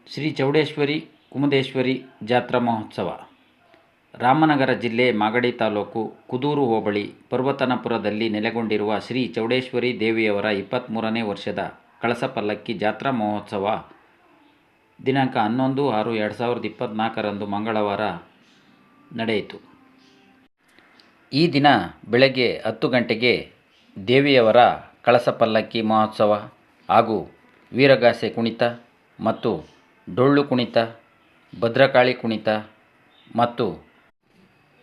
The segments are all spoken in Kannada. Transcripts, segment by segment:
ಶ್ರೀ ಚೌಡೇಶ್ವರಿ ಕುಮುದೇಶ್ವರಿ ಜಾತ್ರಾ ಮಹೋತ್ಸವ ರಾಮನಗರ ಜಿಲ್ಲೆ ಮಾಗಡಿ ತಾಲೂಕು ಕುದೂರು ಹೋಬಳಿ ಪರ್ವತನಪುರದಲ್ಲಿ ನೆಲೆಗೊಂಡಿರುವ ಶ್ರೀ ಚೌಡೇಶ್ವರಿ ದೇವಿಯವರ 23ನೇ ವರ್ಷದ ಕಳಸ ಪಲ್ಲಕ್ಕಿ ಜಾತ್ರಾ ಮಹೋತ್ಸವ ದಿನಾಂಕ 11/6/2024 ಮಂಗಳವಾರ ನಡೆಯಿತು. ಈ ದಿನ ಬೆಳಗ್ಗೆ 10 ಗಂಟೆಗೆ ದೇವಿಯವರ ಕಳಸ ಪಲ್ಲಕ್ಕಿ ಮಹೋತ್ಸವ ಹಾಗೂ ವೀರಗಾಸೆ ಕುಣಿತ ಮತ್ತು ಡೊಳ್ಳು ಕುಣಿತ, ಭದ್ರಕಾಳಿ ಕುಣಿತ ಮತ್ತು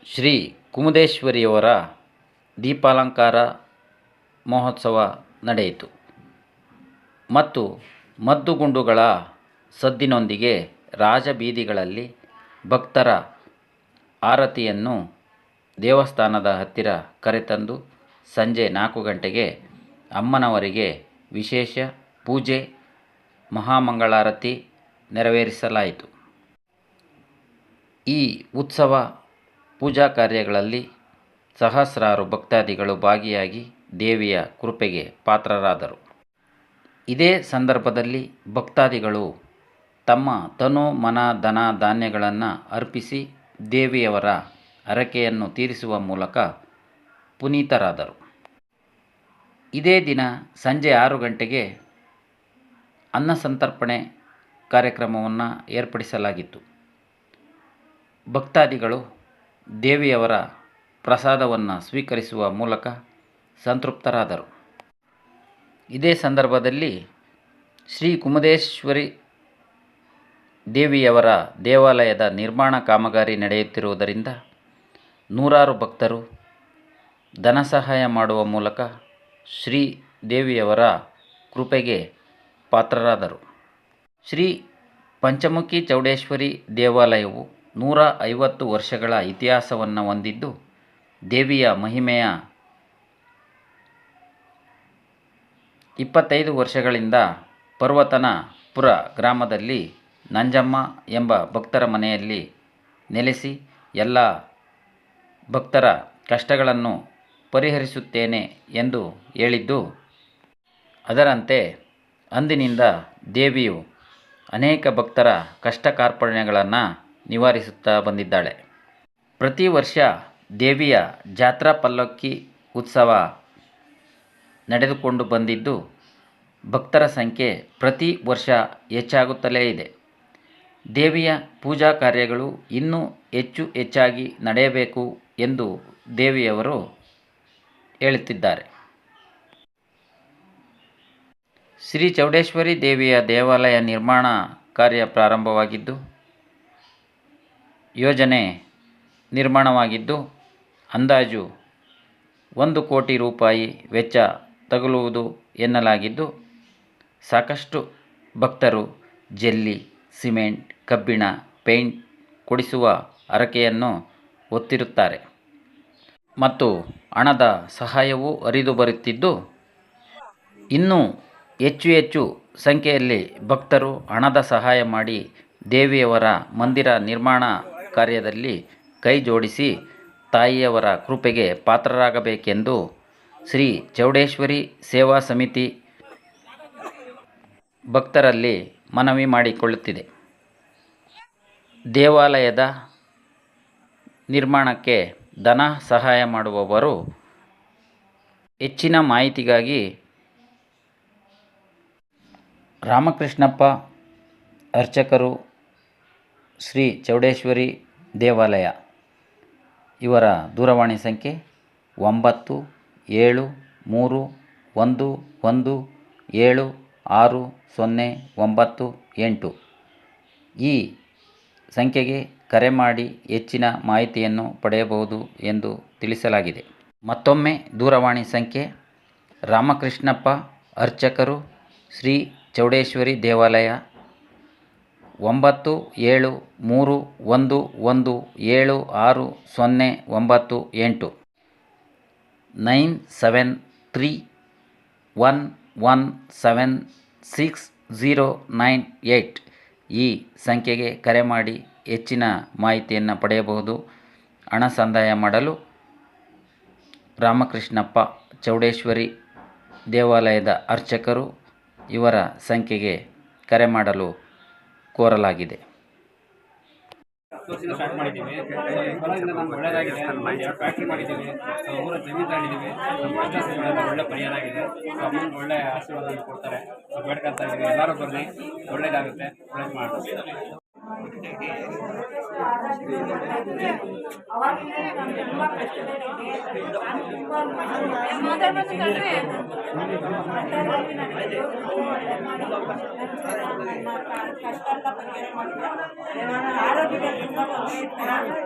ಶ್ರೀ ಕುಮುದೇಶ್ವರಿಯವರ ದೀಪಾಲಂಕಾರ ಮಹೋತ್ಸವ ನಡೆಯಿತು ಮತ್ತು ಮದ್ದುಗುಂಡುಗಳ ಸದ್ದಿನೊಂದಿಗೆ ರಾಜಬೀದಿಗಳಲ್ಲಿ ಭಕ್ತರ ಆರತಿಯನ್ನು ದೇವಸ್ಥಾನದ ಹತ್ತಿರ ಕರೆತಂದು ಸಂಜೆ 4 ಗಂಟೆಗೆ ಅಮ್ಮನವರಿಗೆ ವಿಶೇಷ ಪೂಜೆ ಮಹಾಮಂಗಳಾರತಿ ನೆರವೇರಿಸಲಾಯಿತು. ಈ ಉತ್ಸವ ಪೂಜಾ ಕಾರ್ಯಗಳಲ್ಲಿ ಸಹಸ್ರಾರು ಭಕ್ತಾದಿಗಳು ಭಾಗಿಯಾಗಿ ದೇವಿಯ ಕೃಪೆಗೆ ಪಾತ್ರರಾದರು. ಇದೇ ಸಂದರ್ಭದಲ್ಲಿ ಭಕ್ತಾದಿಗಳು ತಮ್ಮ ತನು ಮನ ಧನ ಧಾನ್ಯಗಳನ್ನು ಅರ್ಪಿಸಿ ದೇವಿಯವರ ಹರಕೆಯನ್ನು ತೀರಿಸುವ ಮೂಲಕ ಪುನೀತರಾದರು. ಇದೇ ದಿನ ಸಂಜೆ 6 ಗಂಟೆಗೆ ಅನ್ನಸಂತರ್ಪಣೆ ಕಾರ್ಯಕ್ರಮವನ್ನು ಏರ್ಪಡಿಸಲಾಗಿತ್ತು. ಭಕ್ತಾದಿಗಳು ದೇವಿಯವರ ಪ್ರಸಾದವನ್ನು ಸ್ವೀಕರಿಸುವ ಮೂಲಕ ಸಂತೃಪ್ತರಾದರು. ಇದೇ ಸಂದರ್ಭದಲ್ಲಿ ಶ್ರೀ ಕುಮುದೇಶ್ವರಿ ದೇವಿಯವರ ದೇವಾಲಯದ ನಿರ್ಮಾಣ ಕಾಮಗಾರಿ ನಡೆಯುತ್ತಿರುವುದರಿಂದ ನೂರಾರು ಭಕ್ತರು ಧನ ಸಹಾಯ ಮಾಡುವ ಮೂಲಕ ಶ್ರೀ ದೇವಿಯವರ ಕೃಪೆಗೆ ಪಾತ್ರರಾದರು. ಶ್ರೀ ಪಂಚಮುಖಿ ಚೌಡೇಶ್ವರಿ ದೇವಾಲಯವು 150 ವರ್ಷಗಳ ಇತಿಹಾಸವನ್ನು ಹೊಂದಿದ್ದು, ದೇವಿಯ ಮಹಿಮೆಯ 25 ವರ್ಷಗಳಿಂದ ಪರ್ವತನಪುರ ಗ್ರಾಮದಲ್ಲಿ ನಂಜಮ್ಮ ಎಂಬ ಭಕ್ತರ ಮನೆಯಲ್ಲಿ ನೆಲೆಸಿ ಎಲ್ಲ ಭಕ್ತರ ಕಷ್ಟಗಳನ್ನು ಪರಿಹರಿಸುತ್ತೇನೆ ಎಂದು ಹೇಳಿದ್ದು, ಅದರಂತೆ ಅಂದಿನಿಂದ ದೇವಿಯು ಅನೇಕ ಭಕ್ತರ ಕಷ್ಟ ಕಾರ್ಪಣ್ಯಗಳನ್ನು ನಿವಾರಿಸುತ್ತಾ ಬಂದಿದ್ದಾಳೆ. ಪ್ರತಿ ವರ್ಷ ದೇವಿಯ ಜಾತ್ರಾ ಪಲ್ಲಕ್ಕಿ ಉತ್ಸವ ನಡೆದುಕೊಂಡು ಬಂದಿದ್ದು, ಭಕ್ತರ ಸಂಖ್ಯೆ ಪ್ರತಿ ವರ್ಷ ಹೆಚ್ಚಾಗುತ್ತಲೇ ಇದೆ. ದೇವಿಯ ಪೂಜಾ ಕಾರ್ಯಗಳು ಇನ್ನೂ ಹೆಚ್ಚಾಗಿ ನಡೆಯಬೇಕು ಎಂದು ದೇವಿಯವರು ಹೇಳುತ್ತಿದ್ದಾರೆ. ಶ್ರೀ ಚೌಡೇಶ್ವರಿ ದೇವಿಯ ದೇವಾಲಯ ನಿರ್ಮಾಣ ಕಾರ್ಯ ಪ್ರಾರಂಭವಾಗಿದ್ದು, ಯೋಜನೆ ನಿರ್ಮಾಣವಾಗಿದ್ದು, ಅಂದಾಜು 1 ಕೋಟಿ ರೂಪಾಯಿ ವೆಚ್ಚ ತಗುಲುವುದು ಎನ್ನಲಾಗಿದ್ದು, ಸಾಕಷ್ಟು ಭಕ್ತರು ಜಲ್ಲಿ, ಸಿಮೆಂಟ್, ಕಬ್ಬಿಣ, ಪೇಂಟ್ ಕೊಡಿಸುವ ಹರಕೆಯನ್ನು ಹೊತ್ತಿರುತ್ತಾರೆ ಮತ್ತು ಹಣದ ಸಹಾಯವೂ ಹರಿದು ಬರುತ್ತಿದ್ದು, ಇನ್ನೂ ಹೆಚ್ಚು ಸಂಖ್ಯೆಯಲ್ಲಿ ಭಕ್ತರು ಹಣದ ಸಹಾಯ ಮಾಡಿ ದೇವಿಯವರ ಮಂದಿರ ನಿರ್ಮಾಣ ಕಾರ್ಯದಲ್ಲಿ ಕೈ ಜೋಡಿಸಿ ತಾಯಿಯವರ ಕೃಪೆಗೆ ಪಾತ್ರರಾಗಬೇಕೆಂದು ಶ್ರೀ ಚೌಡೇಶ್ವರಿ ಸೇವಾ ಸಮಿತಿ ಭಕ್ತರಲ್ಲಿ ಮನವಿ ಮಾಡಿಕೊಳ್ಳುತ್ತಿದೆ. ದೇವಾಲಯದ ನಿರ್ಮಾಣಕ್ಕೆ ಧನ ಸಹಾಯ ಮಾಡುವವರು ಹೆಚ್ಚಿನ ಮಾಹಿತಿಗಾಗಿ ರಾಮಕೃಷ್ಣಪ್ಪ, ಅರ್ಚಕರು, ಶ್ರೀ ಚೌಡೇಶ್ವರಿ ದೇವಾಲಯ ಇವರ ದೂರವಾಣಿ ಸಂಖ್ಯೆ 9731176098 ಈ ಸಂಖ್ಯೆಗೆ ಕರೆ ಮಾಡಿ ಹೆಚ್ಚಿನ ಮಾಹಿತಿಯನ್ನು ಪಡೆಯಬಹುದು ಎಂದು ತಿಳಿಸಲಾಗಿದೆ. ಮತ್ತೊಮ್ಮೆ ದೂರವಾಣಿ ಸಂಖ್ಯೆ ರಾಮಕೃಷ್ಣಪ್ಪ, ಅರ್ಚಕರು, ಶ್ರೀ ಚೌಡೇಶ್ವರಿ ದೇವಾಲಯ 9731176098 9731176098 ಈ ಸಂಖ್ಯೆಗೆ ಕರೆ ಮಾಡಿ ಹೆಚ್ಚಿನ ಮಾಹಿತಿಯನ್ನು ಪಡೆಯಬಹುದು. ಹಣ ಸಂದಾಯ ಮಾಡಲು ರಾಮಕೃಷ್ಣಪ್ಪ, ಚೌಡೇಶ್ವರಿ ದೇವಾಲಯದ ಅರ್ಚಕರು ಇವರ ಸಂಖ್ಯೆಗೆ ಕರೆ ಮಾಡಲು ಕೋರಲಾಗಿದೆ. 10 ವರ್ಷದಿಂದ ಸ್ಟಾರ್ಟ್ ಮಾಡಿದ್ದೀವಿ. ಹೊಲದಿಂದ ನಮ್ಗೆ ಒಳ್ಳೆಯದಾಗಿದೆ. 2 ಫ್ಯಾಕ್ಟ್ರಿ ಮಾಡಿದ್ದೀವಿ. ಊರ ಜಮೀನು ತಗೊಂಡಿದ್ದೀವಿ. ನಮ್ಮ ಕಷ್ಟ ಸುಖಗಳೆಲ್ಲ ಒಳ್ಳೆ ಪರಿಹಾರ ಆಗಿದೆ. ಅಮ್ಮಂಗೆ ಒಳ್ಳೆ ಆಶೀರ್ವಾದ ಕೊಡ್ತಾರೆ. ಬೇಡ್ಕೊಳ್ತಾ ಇದ್ದೀವಿ, ಎಲ್ಲರೂ ಬರಲಿ, ಒಳ್ಳೇದಾಗುತ್ತೆ, ಒಳ್ಳೇದು ಮಾಡ್ತೀವಿ. ಆರೋಗ್ಯದಲ್ಲಿ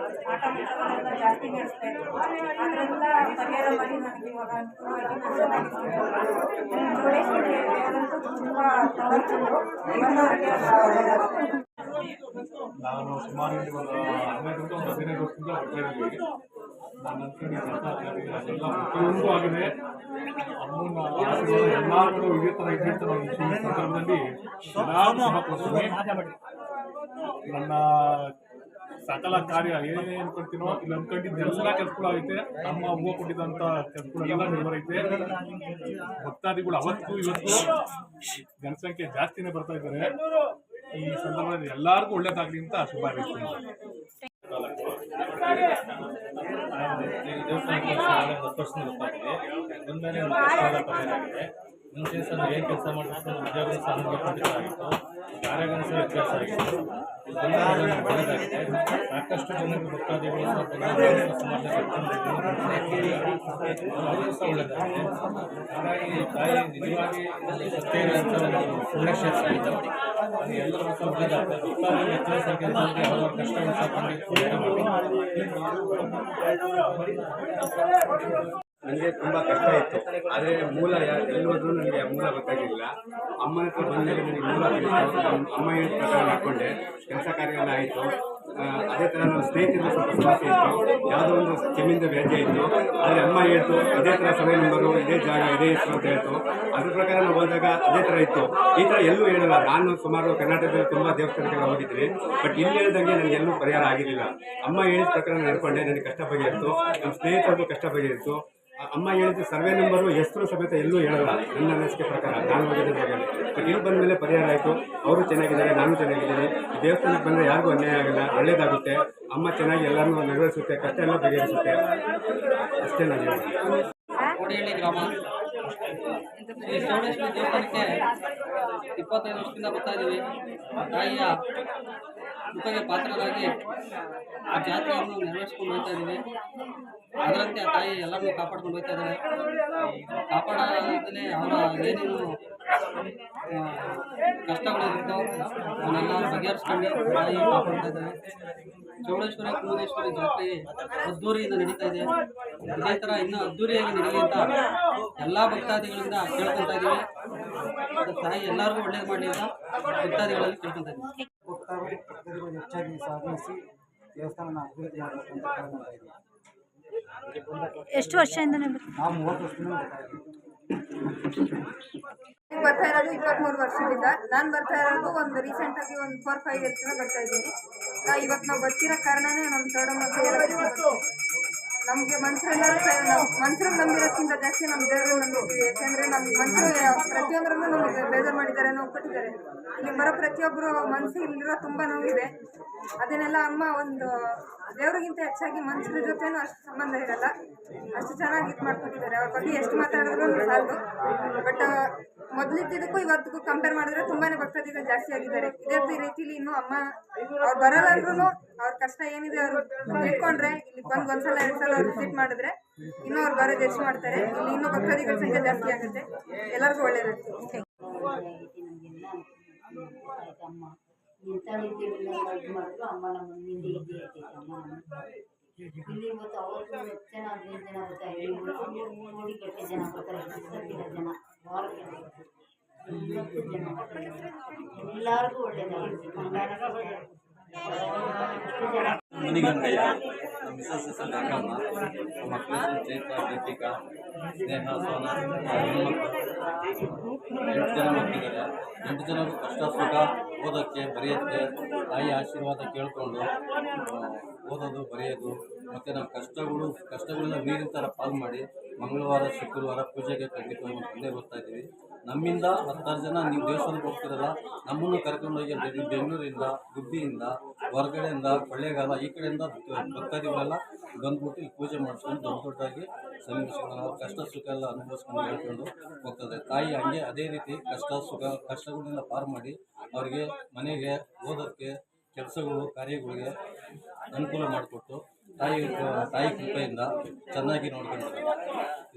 ಜಾಸ್ತಿ ನಡೆಸ್ತಾ ಇತ್ತು. ಅದರಿಂದ ಪರಿಹಾರ ಮಾಡಿ ನನಗೆ ಇವಾಗ ಅನುಕೂಲವಾಗಿ ತುಂಬ ನಾನು ಸುಮಾರು ಒಂದು 15 ವರ್ಷದಿಂದ ಹೊರಟಿದ್ದೀವಿ. ನಾನು ಅಂದ್ಕೊಂಡಿದ್ದೆ ಎಲ್ಲ ಪ್ರತಿಯೊಂದು ಆಗಿದೆ. ಅಮ್ಮನ ಆಶೀರ್ವಾದ ಎಲ್ಲರೂ ಇದೇ ಥರ ಇದ್ದಿರ್ತ ನಾನು ಈ ಸಂದರ್ಭದಲ್ಲಿ ಎಲ್ಲರೂ ತುಂಬ ಕೊಡ್ತೀನಿ. ನನ್ನ ಸಕಲ ಕಾರ್ಯ ಏನೇನು ಕೊಡ್ತೀನೋ ಇಲ್ಲಿ ಅಂದ್ಕೊಂಡಿದ್ದ ಎಲ್ಲ ಕೆಲಸಗಳಾಗೈತೆ. ನಮ್ಮ ಹೂವು ಕೊಟ್ಟಿದ್ದಂಥ ಕೆಲಸಗಳೆಲ್ಲ ನಿರ್ವಹಿತೆ. ಭಕ್ತಾದಿಗಳು ಅವತ್ತು ಇವತ್ತು ಜನಸಂಖ್ಯೆ ಜಾಸ್ತಿನೇ ಬರ್ತಾ ಇದ್ದಾರೆ. ಈ ಸಂದರ್ಭದಲ್ಲಿ ಎಲ್ಲರಿಗೂ ಒಳ್ಳೇದಾಗಲಿ ಅಂತ ಶುಭ ಹಾರೈಸ್ತೀನಿ. ದೇವಸ್ಥಾನಕ್ಕೆ 10 ವರ್ಷದಿಂದ ಬರ್ತಾ ಇದ್ದೀವಿ. ಬಂದಮೇಲೆ ಒಂದು ಕಷ್ಟ ಪರಿಹಾರ ಆಗಿದೆ. ಮುಂಚೆ ಸಹ ಏನು ಕೆಲಸ ಮಾಡಬೇಕು ಉದ್ಯೋಗ ಸಹ ಆಗಿತ್ತು, ಕಾರ್ಯಗಣಸ ವ್ಯತ್ಯಾಸ ಆಗಿತ್ತು. ಒಳ್ಳೆಯದಾಗಿದೆ. ಸಾಕಷ್ಟು ಜನರಿಗೆ ಭಕ್ತಾದಿಗಳು ಸುಮಾರು ಸಹ ಒಳ್ಳೆಯದಾಗಿದೆ. ಹಾಗಾಗಿ ತಾಯಿ ನಿಜವಾಗಿ ಸತ್ಯ ಅಂತ ಒಂದು ಪುಣ್ಯಕ್ಷೇತ್ರ ಆಯಿತು. ಎಲ್ಲರೂ ಸಹ ಒಳ್ಳೆಯದಾಗ್ತದೆ. ಭಕ್ತಾದಿಗಳು ಹೆಚ್ಚಿನ ಸಂಖ್ಯೆಯಲ್ಲಿ ಅವರ ಕಷ್ಟವನ್ನು ಸಹ ನನಗೆ ತುಂಬ ಕಷ್ಟ ಇತ್ತು. ಆದರೆ ಮೂಲ ಎಲ್ಲೋದ್ರೂ ನನಗೆ ಮೂಲ ಗೊತ್ತಾಗಿರಲಿಲ್ಲ. ಅಮ್ಮನ ಹತ್ರ ಬಂದಮೇಲೆ ನನಗೆ ಮೂಲ ತಿಳಿತು. ಅಮ್ಮ ಹೇಳಿದ ಪ್ರಕಾರ ನಡ್ಕೊಂಡೆ, ಕೆಲಸ ಕಾರ್ಯ ಎಲ್ಲ ಆಯಿತು. ಅದೇ ಥರ ನಮ್ಮ ಸ್ನೇಹಿತರಿಗೆ ಸ್ವಲ್ಪ ಸಮಸ್ಯೆ ಇತ್ತು. ಯಾವುದೋ ಒಂದು ಜಮೀನಿಂದ ವ್ಯಾಜ್ಯ ಇತ್ತು. ಆದರೆ ಅಮ್ಮ ಹೇಳ್ತು ಇದೇ ಥರ ಸರ್ವೆ ನಂಬರು, ಇದೇ ಜಾಗ, ಇದೇ ಹೆಸರು ಅಂತ ಹೇಳ್ತು. ಅದ್ರ ಪ್ರಕಾರ ನಾವು ಹೋದಾಗ ಅದೇ ಥರ ಇತ್ತು. ಈ ಥರ ಎಲ್ಲೂ ಹೇಳಲ್ಲ. ನಾನು ಸುಮಾರು ಕರ್ನಾಟಕದಲ್ಲಿ ತುಂಬ ದೇವಸ್ಥಾನಕ್ಕೆಲ್ಲ ಹೋಗಿದ್ದೀನಿ. ಬಟ್ ಇಲ್ಲಿ ಹೇಳಿದಂಗೆ ನನಗೆ ಎಲ್ಲೂ ಪರಿಹಾರ ಆಗಿರಲಿಲ್ಲ. ಅಮ್ಮ ಹೇಳಿದ ಪ್ರಕಾರ ನಡ್ಕೊಂಡೆ, ನನಗೆ ಕಷ್ಟ ಬಗೆಯಿತ್ತು. ನಮ್ಮ ಸ್ನೇಹಿತರಿಗೂ ಕಷ್ಟ ಬಗೆಯಿತ್ತು. ಅಮ್ಮ ಹೇಳಿದ ಸರ್ವೆ ನಂಬರು ಹೆಸರು ಸಮೇತ ಎಲ್ಲೂ ಹೇಳಲ್ಲ ನನ್ನ ಅನಿಸಿಕೆ ಪ್ರಕಾರ. ನಾನು ಹೋಗಿದ್ದ ಜಾಗದಲ್ಲಿ ಬಟ್ ಇಲ್ಲಿ ಬಂದ ಮೇಲೆ ಪರಿಹಾರ ಆಯಿತು. ಅವರು ಚೆನ್ನಾಗಿದ್ದಾರೆ, ನಾನು ಚೆನ್ನಾಗಿದ್ದೀನಿ. ಈ ದೇವಸ್ಥಾನಕ್ಕೆ ಬಂದರೆ ಯಾರಿಗೂ ಅನ್ಯಾಯ ಆಗಲ್ಲ, ಒಳ್ಳೇದಾಗುತ್ತೆ. ಅಮ್ಮ ಚೆನ್ನಾಗಿ ಎಲ್ಲರನ್ನೂ ನೆರವೇರಿಸುತ್ತೆ, ಕಷ್ಟ ಎಲ್ಲ ಬಗೆಹರಿಸುತ್ತೆ. ಅಷ್ಟೇ ನಾನು ಹೇಳ್ತೀನಿ. ಕೋಡಿಹಳ್ಳಿ ಗ್ರಾಮ ಶ್ರೀ ಚೌಡೇಶ್ವರಿ ದೇವಸ್ಥಾನಕ್ಕೆ 25 ವರ್ಷದಿಂದ ಬರ್ತಾ ಇದ್ದೀವಿ. ತಾಯಿಯ ಕೃಪೆಗೆ ಪಾತ್ರರಾಗಿ ಆ ಜಾತ್ರೆಯನ್ನು ನೆರವೇರಿಸ್ಕೊಂಡು ಹೋಗ್ತಾ ಇದ್ದೀವಿ. ಅದರಂತೆ ಆ ತಾಯಿ ಎಲ್ಲರನ್ನೂ ಕಾಪಾಡ್ಕೊಂಡು ಹೋಗ್ತಾ ಇದ್ದಾರೆ. ಕಾಪಾಡೋದಲ್ಲೇ ಅವರ ಏನೇನು ಕಷ್ಟಗಳಿರುತ್ತೋ ಅವನ್ನೆಲ್ಲ ಬಗೆಹರಿಸ್ಕೊಂಡು ತಾಯಿ ಕಾಪಾಡ್ತಾ ಇದ್ದಾರೆ. ಚೌಡೇಶ್ವರಿ ಕುಮುದೇಶ್ವರಿ ಜಾತ್ರೆ ಅದ್ದೂರಿಯಿಂದ ನಡೀತಾ ಇದೆ. ಇದೇ ಥರ ಇನ್ನೂ ಅದ್ದೂರಿಯಾಗಿ ನಡೀಲಿ ಅಂತ ಎಲ್ಲ ಭಕ್ತಾದಿಗಳಿಂದ ಕೇಳ್ಕೊತಾ ಇದ್ದೀವಿ. ತಾಯಿ ಎಲ್ಲರಿಗೂ ಒಳ್ಳೇದು ಮಾಡಲಿ ಅಂತ ಭಕ್ತಾದಿಗಳಲ್ಲಿ ಕೇಳ್ಕೊತಾ ಇದ್ದೀವಿ. ಭಕ್ತರು ಹೆಚ್ಚಾಗಿ ಸಾಧಿಸಿ ದೇವಸ್ಥಾನ ಅಭಿವೃದ್ಧಿ ಮಾಡಬೇಕು ಅಂತ ಕೇಳ್ಕೊತಾ ಇದ್ದೀವಿ. ಎಷ್ಟು ವರ್ಷದಿಂದ ನಾವು 30 ವರ್ಷದಿಂದ ಬರ್ತಾ ಇರೋದು 23 ವರ್ಷದಿಂದ. ನಾನು ಬರ್ತಾ ಇರೋದು ಒಂದು ರೀಸೆಂಟ್ ಆಗಿ ಒಂದು 4-5 ಇಯರ್ಸ್ ಬರ್ತಾ ಇದ್ದೀನಿ. ಇವತ್ತು ನಾವು ಬರ್ತಿರೋ ಕಾರಣನೇ ನಮ್ಮ ಚೌಡಮ್ಮ ನಮಗೆ ಮನುಷ್ಯರೆಲ್ಲರೂ ಮನುಷ್ಯರಿಗೆ ನಂಬಿರೋಕ್ಕಿಂತ ಜಾಸ್ತಿ ನಮ್ಮ ದೇವರನ್ನು ನಂಬಿರ್ತೀವಿ. ಯಾಕೆಂದರೆ ನಮ್ಮ ಮನುಷ್ಯರು ಪ್ರತಿಯೊಂದರಲ್ಲೂ ನಮಗೆ ಬೇಜಾರು ಮಾಡಿದ್ದಾರೆ, ನೋವು ಕೊಟ್ಟಿದ್ದಾರೆ. ಇಲ್ಲಿ ಬರೋ ಪ್ರತಿಯೊಬ್ಬರು ಮನಸ್ಸಿಗೆ ಇಲ್ಲಿರೋ ತುಂಬ ನೋವಿದೆ. ಅದನ್ನೆಲ್ಲ ಅಮ್ಮ ಒಂದು ದೇವರಿಗಿಂತ ಹೆಚ್ಚಾಗಿ ಮನುಷ್ಯರ ಜೊತೆನೂ ಅಷ್ಟು ಸಂಬಂಧ ಇರಲ್ಲ, ಅಷ್ಟು ಚೆನ್ನಾಗಿ ಇದು ಮಾಡ್ಕೊಟ್ಟಿದ್ದಾರೆ. ಅವ್ರ ಬಗ್ಗೆ ಎಷ್ಟು ಮಾತಾಡಿದ್ರು ಸಾಲದು. ಬಟ್ ಮೊದಲಿದ್ದಕ್ಕೂ ಇವತ್ತಿಗೂ ಕಂಪೇರ್ ಮಾಡಿದ್ರೆ ತುಂಬಾ ಭಕ್ತಾದಿಗಳು ಜಾಸ್ತಿ ಆಗಿದ್ದಾರೆ. ಇದೇ ರೀತಿಲಿ ಇನ್ನೂ ಅಮ್ಮ ಅವ್ರು ಬರಲ್ಲ ಅಂದ್ರೂ ಅವ್ರ ಕಷ್ಟ ಏನಿದೆ ಅವರು ತಿಳ್ಕೊಂಡ್ರೆ ಇಲ್ಲಿ ಬಂದು ಒಂದ್ಸಲ 2 ಸಲ ಅವ್ರು ವಿಸಿಟ್ ಮಾಡಿದ್ರೆ ಇನ್ನೂ ಅವ್ರು ಬರೋದು ಹೆಚ್ಚು ಮಾಡ್ತಾರೆ. ಇಲ್ಲಿ ಇನ್ನೂ ಭಕ್ತಾದಿಗಳ ಸಂಖ್ಯೆ ಜಾಸ್ತಿ ಆಗುತ್ತೆ. ಎಲ್ಲರಿಗೂ ಒಳ್ಳೇದಾಗ್ತದೆ. ಅಮ್ಮ ನಿಂತಳಿದ್ದೀವಿಲ್ಲ ಇದು ಮಾಡಿದ್ರು ಅಮ್ಮ ನಮ್ಮ ಹಿಂದೆ ಇದ್ದೇ ಇರ್ತೈತೆ. ಅಮ್ಮ ಇಲ್ಲಿ ಇವತ್ತು ಅವತ್ತು 10 ಜನ 15 ಜನ ಬರ್ತಾರೆ. ಇವತ್ತು ನೋಡಿ ಗಟ್ಟೆ ಜನ ಬರ್ತಾರೆ. 10 ಜನ ವಾರಕ್ಕೆ 50 ಜನ ಎಲ್ಲರಿಗೂ ಒಳ್ಳೇದಾಗುತ್ತೆ. ಮುನಿಗಂಗಯ್ಯ, ನಮ್ಮ ಮಿಸಸ್ ಹೆಸರು ಗಂಗಮ್ಮ, ನಮ್ಮ ಮಕ್ಕಳ ಹೆಸರು ಚೈತ್ರ, ದೀಪಿಕಾ, ಸ್ನೇಹ, ಸೋನಾ, ಹೆಣ್ಮಕ್ಳು 8 ಜನ ಮಕ್ಕಳಿದ್ದಾರೆ. 8 ಜನರು ಕಷ್ಟ ಸುಖ ಓದೋಕ್ಕೆ ಬರೆಯೋಕ್ಕೆ ತಾಯಿ ಆಶೀರ್ವಾದ ಕೇಳಿಕೊಂಡು ಓದೋದು ಬರೆಯೋದು ಮತ್ತು ನಮ್ಮ ಕಷ್ಟಗಳನ್ನ ನೀರಿನ ಥರ ಪಾಲು ಮಾಡಿ ಮಂಗಳವಾರ ಶುಕ್ರವಾರ ಪೂಜೆಗೆ ಖಂಡಿತವಾಗಿ ಬಂದೇ ಬರ್ತಾ ಇದ್ದೀವಿ. ನಮ್ಮಿಂದ 10 ಜನ ನೀವು ದೇವಸ್ಥಾನಕ್ಕೆ ಹೋಗ್ತಿರಲ್ಲ, ನಮ್ಮನ್ನು ಕರ್ಕೊಂಡೋಗಿ ಬೆಂಗಳೂರಿಂದ, ಗುಬ್ಬಿಯಿಂದ, ಹೊರಗಡೆಯಿಂದ, ಕೊಳ್ಳೇಗಾಲ ಈ ಕಡೆಯಿಂದ ಭಕ್ತಾದಿಗಳೆಲ್ಲ ಬಂದ್ಬಿಟ್ಟು ಇಲ್ಲಿ ಪೂಜೆ ಮಾಡಿಸ್ಕೊಂಡು ದೊಡ್ಡದಾಗಿ ಸನ್ನಿವೇಶಗಳ ಕಷ್ಟ ಸುಖ ಎಲ್ಲ ಅನುಭವಿಸ್ಕೊಂಡು ಹೇಳ್ಕೊಂಡು ಹೋಗ್ತದೆ. ತಾಯಿ ಹಂಗೆ ಅದೇ ರೀತಿ ಕಷ್ಟಗಳನ್ನೆಲ್ಲ ಪಾರು ಮಾಡಿ ಅವರಿಗೆ ಮನೆಗೆ ಓದೋಕ್ಕೆ, ಕೆಲಸಗಳು, ಕಾರ್ಯಗಳಿಗೆ ಅನುಕೂಲ ಮಾಡಿಕೊಟ್ಟು ತಾಯಿ ಕೃಪೆಯಿಂದ ಚೆನ್ನಾಗಿ ನೋಡ್ಕೊಂಡಿದ್ದಾರೆ.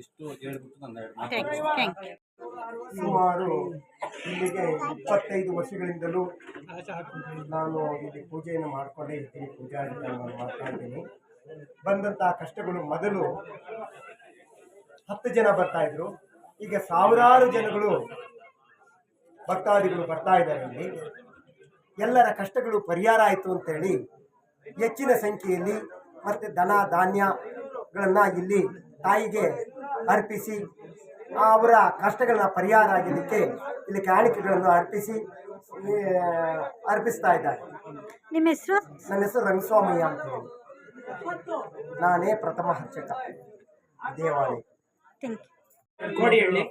ಇಷ್ಟು ಹೇಳ್ಬಿಟ್ಟು ನನ್ನ ಎರಡು ಮಾತು. ಸುಮಾರು ಇಲ್ಲಿಗೆ 25 ವರ್ಷಗಳಿಂದಲೂ ನಾನು ಇಲ್ಲಿ ಪೂಜೆಯನ್ನು ಮಾಡಿಕೊಂಡೇ ಇರ್ತೀನಿ, ಪೂಜಾಧಿಕಾರವನ್ನು ಮಾಡ್ತಾ ಇದ್ದೀನಿ. ಬಂದಂಥ ಕಷ್ಟಗಳು ಮೊದಲು 10 ಜನ ಬರ್ತಾಯಿದ್ರು, ಈಗ ಸಾವಿರಾರು ಜನಗಳು ಭಕ್ತಾದಿಗಳು ಬರ್ತಾ ಇದ್ದಾರೆ. ಇಲ್ಲಿ ಎಲ್ಲರ ಕಷ್ಟಗಳು ಪರಿಹಾರ ಆಯಿತು ಅಂತೇಳಿ ಹೆಚ್ಚಿನ ಸಂಖ್ಯೆಯಲ್ಲಿ ಮತ್ತು ಧನ ಧಾನ್ಯಗಳನ್ನು ಇಲ್ಲಿ ತಾಯಿಗೆ ಅರ್ಪಿಸಿ ಅವರ ಕಷ್ಟಗಳನ್ನ ಪರಿಹಾರ ಆಗಿದ್ದಕ್ಕೆ ಇಲ್ಲಿ ಕಾಣಿಕೆಗಳನ್ನು ಅರ್ಪಿಸ್ತಾ ಇದ್ದಾರೆ. ನಿಮ್ಮ ಹೆಸರು? ನನ್ನ ಹೆಸರು ರಂಗಸ್ವಾಮಯ್ಯ ಅಂತ ಹೇಳಿ, ನಾನೇ ಪ್ರಥಮ ಅರ್ಚಕ ದೇವಾಲಯ. Thank you. ಕೋಡಿಹಳ್ಳಿ.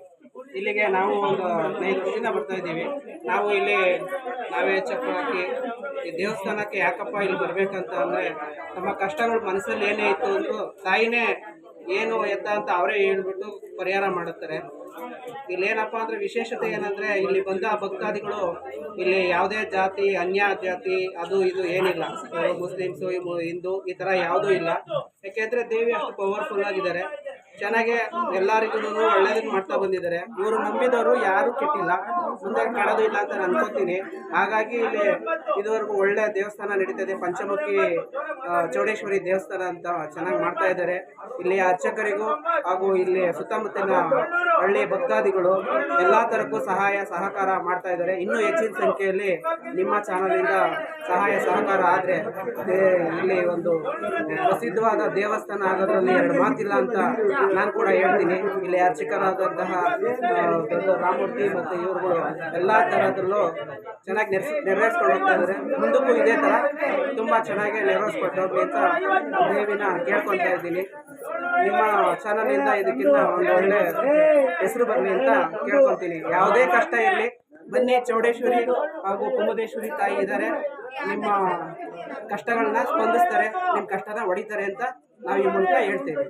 ಇಲ್ಲಿಗೆ ನಾವು ಒಂದು 15 ವರ್ಷದಿಂದ ಬರ್ತಾ ಇದ್ದೀವಿ. ನಾವು ಇಲ್ಲಿ ನಾವೇ ಚಪ್ಪು ಹಾಕಿ ಈ ದೇವಸ್ಥಾನಕ್ಕೆ ಯಾಕಪ್ಪ ಇಲ್ಲಿ ಬರಬೇಕಂತ ಅಂದರೆ, ನಮ್ಮ ಕಷ್ಟಗಳು ಮನಸ್ಸಲ್ಲಿ ಏನೇ ಇತ್ತು ಅಂದರೂ ತಾಯಿನೇ ಏನು ಎತ್ತ ಅಂತ ಅವರೇ ಹೇಳ್ಬಿಟ್ಟು ಪರಿಹಾರ ಮಾಡುತ್ತಾರೆ. ಇಲ್ಲೇನಪ್ಪ ಅಂದರೆ ವಿಶೇಷತೆ ಏನಂದರೆ, ಇಲ್ಲಿ ಬಂದ ಭಕ್ತಾದಿಗಳು ಇಲ್ಲಿ ಯಾವುದೇ ಜಾತಿ, ಅನ್ಯ ಜಾತಿ ಅದು ಇದು ಏನಿಲ್ಲ, ಮುಸ್ಲಿಮ್ಸು, ಹಿಂದೂ ಈ ಥರ ಯಾವುದೂ ಇಲ್ಲ. ಯಾಕೆಂದರೆ ದೇವಿ ಅಷ್ಟು ಪವರ್ಫುಲ್ ಆಗಿದ್ದಾರೆ, ಚೆನ್ನಾಗಿ ಎಲ್ಲರಿಗೂ ಒಳ್ಳೇದನ್ನು ಮಾಡ್ತಾ ಬಂದಿದ್ದಾರೆ. ಇವರು ನಂಬಿದವರು ಯಾರೂ ಕೆಟ್ಟಿಲ್ಲ, ಮುಂದೆ ಕೆಡೋದು ಇಲ್ಲ ಅಂತ ನಾನು ಅನ್ಕೋತೀನಿ. ಹಾಗಾಗಿ ಇಲ್ಲಿ ಇದುವರೆಗೂ ಒಳ್ಳೆ ದೇವಸ್ಥಾನ ನಡೀತದೆ. ಪಂಚಮುಖಿ ಚೌಡೇಶ್ವರಿ ದೇವಸ್ಥಾನ ಅಂತ ಚೆನ್ನಾಗಿ ಮಾಡ್ತಾ ಇದ್ದಾರೆ. ಇಲ್ಲಿ ಅರ್ಚಕರಿಗೂ ಹಾಗೂ ಇಲ್ಲಿ ಸುತ್ತಮುತ್ತಲಿನ ಹಳ್ಳಿ ಭಕ್ತಾದಿಗಳು ಎಲ್ಲ ಥರಕ್ಕೂ ಸಹಾಯ ಸಹಕಾರ ಮಾಡ್ತಾ ಇದ್ದಾರೆ. ಇನ್ನೂ ಹೆಚ್ಚಿನ ಸಂಖ್ಯೆಯಲ್ಲಿ ನಿಮ್ಮ ಚಾನಲಿಂದ ಸಹಾಯ ಸಹಕಾರ ಆದರೆ ಇಲ್ಲಿ ಒಂದು ಪ್ರಸಿದ್ಧವಾದ ದೇವಸ್ಥಾನ ಆಗೋದ್ರಲ್ಲಿ ಎರಡು ಮಾತಿಲ್ಲ ಅಂತ ನಾನು ಕೂಡ ಹೇಳ್ತೀನಿ. ಇಲ್ಲಿ ಅರ್ಚಕರಾದಂತಹ ದೊಡ್ಡ ರಾಮಮೂರ್ತಿ ಮತ್ತು ಇವರುಗಳು ಎಲ್ಲ ಥರದಲ್ಲೂ ಚೆನ್ನಾಗಿ ನೆರವೇರಿಸ್ಕೊಂಡು ಹೋಗ್ತಾ ಇದ್ದಾರೆ. ಮುಂದಕ್ಕೂ ಇದೇ ಥರ ತುಂಬ ಚೆನ್ನಾಗಿ ನೆರವೇರಿಸ್ಕೊಟ್ಟು ಹೋಗ್ಲಿ ಅಂತ ದೇವಿನ ಕೇಳ್ಕೊತಾ ಇದ್ದೀನಿ. ನಿಮ್ಮ ಚಾನಲಿಂದ ಇದಕ್ಕಿಂತ ಒಂದು ಒಳ್ಳೆ ಹೆಸರು ಬರಲಿ ಅಂತ ಕೇಳ್ಕೊತೀನಿ. ಯಾವುದೇ ಕಷ್ಟ ಇರಲಿ ಬನ್ನಿ, ಚೌಡೇಶ್ವರಿ ಹಾಗೂ ಕುಮುದೇಶ್ವರಿ ತಾಯಿ ಇದ್ದಾರೆ, ನಿಮ್ಮ ಕಷ್ಟಗಳನ್ನ ಸ್ಪಂದಿಸ್ತಾರೆ, ನಿಮ್ಮ ಕಷ್ಟನ ಹೊಡಿತಾರೆ ಅಂತ ನಾವು ಈ ಮೂಲಕ ಹೇಳ್ತೇವೆ.